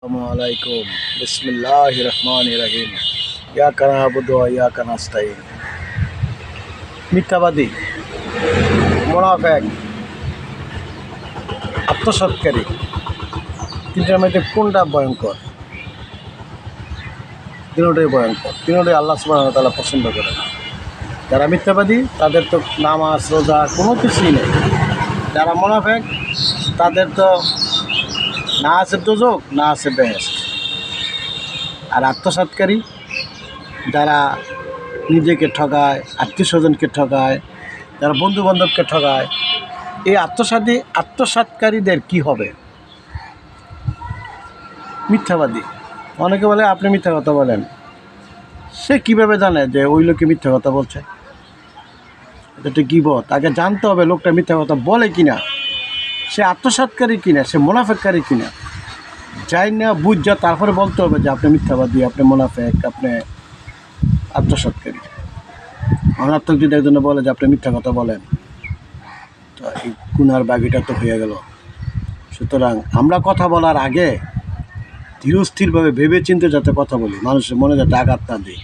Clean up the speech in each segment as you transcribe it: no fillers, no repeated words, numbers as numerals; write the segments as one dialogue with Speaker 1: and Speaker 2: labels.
Speaker 1: আসসালামাইকুম বিসমিল্লাহির রহমানির রহিম ইয়াকা না'বুদু ওয়া ইয়াকা নাস্তাইন। মিথ্যাবাদী, মুনাফিক, আত্মসৎকারী, তিনটার মধ্যে কোনটা ভয়ঙ্কর? তিনটাই ভয়ঙ্কর, তিনটাই আল্লাহ সুবহানাহু ওয়া তাআলা পছন্দ করে না। যারা মিথ্যাবাদী তাদের তো নামাজ রোজা কোনো কিছুই নেই। যারা মুনাফিক তাদের তো না আছে দোজখ, না আছে বেহেশত। আর আত্মসৎকারী যারা নিজেকে ঠকায়, আত্মীয় স্বজনকে ঠকায়, যারা বন্ধু বান্ধবকে ঠকায়, এই আত্মসাৎকারীদের কি হবে? মিথ্যাবাদী। অনেকে বলে আপনি মিথ্যা কথা বলেন। সে কীভাবে জানে যে ওই লোকে মিথ্যা কথা বলছে? এটা গীবত। তাকে জানতে হবে লোকটা মিথ্যা কথা বলে কিনা, সে আত্মসাৎকারী কিনা, সে মুনাফিককারী কিনা। যাই না বুঝা তারপরে বলতে হবে যে আপনি মিথ্যাবাদী, আপনি মুনাফিক, আপনি আত্মসাৎকারী। অনার্থক যদি একজনে বলে যে আপনি মিথ্যা কথা বলেন, তো এই গুনার বাগিটা তো হয়ে গেল। সুতরাং আমরা কথা বলার আগে ধীরস্থিরভাবে ভেবে চিন্তে যাতে কথা বলি, মানুষের মনে যাতে আঘাত না দিই,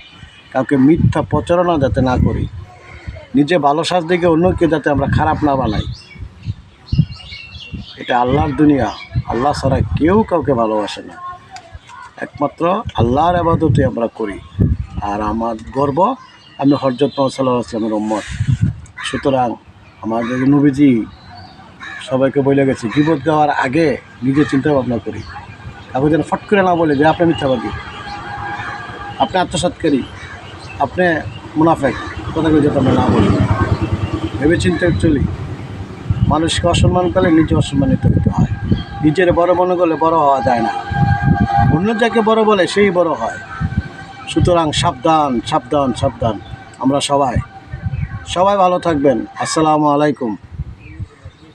Speaker 1: কাউকে মিথ্যা প্রচারণা যাতে না করি, নিজে ভালো সাজ দেখে অন্যকে যাতে আমরা খারাপ না বানাই। এটা আল্লাহর দুনিয়া, আল্লাহ ছাড়া কেউ কাউকে ভালোবাসে না। একমাত্র আল্লাহর ইবাদতই আমরা করি। আর আমার গর্ব, আমি হযরত মুহাম্মদ সাল্লাল্লাহু আলাইহি ওয়াসাল্লামের উম্মত। সুতরাং আমাদের নবীজি সবাইকে বলে গেছে, গীবত গাওয়ার আগে নিজে চিন্তা ভাবনা করি। কাউকে যেন ফট করে না বলে যে আপনি মিথ্যাবাদী, আপনি আত্মসাৎকারী, আপনি মুনাফিক, কথাগুলো যাতে আমরা না বলি, ভেবে চিন্তে চলি। মানুষকে অসম্মান করলে নিজে অসম্মানিত হতে হয়। নিজের বড় মনে করলে বড় হওয়া যায় না। অন্য যাকে বড় বলে সেই বড় হয়। সুতরাং সাবধান সাবধান সাবধান। আমরা সবাই ভালো থাকবেন। আসসালামু আলাইকুম।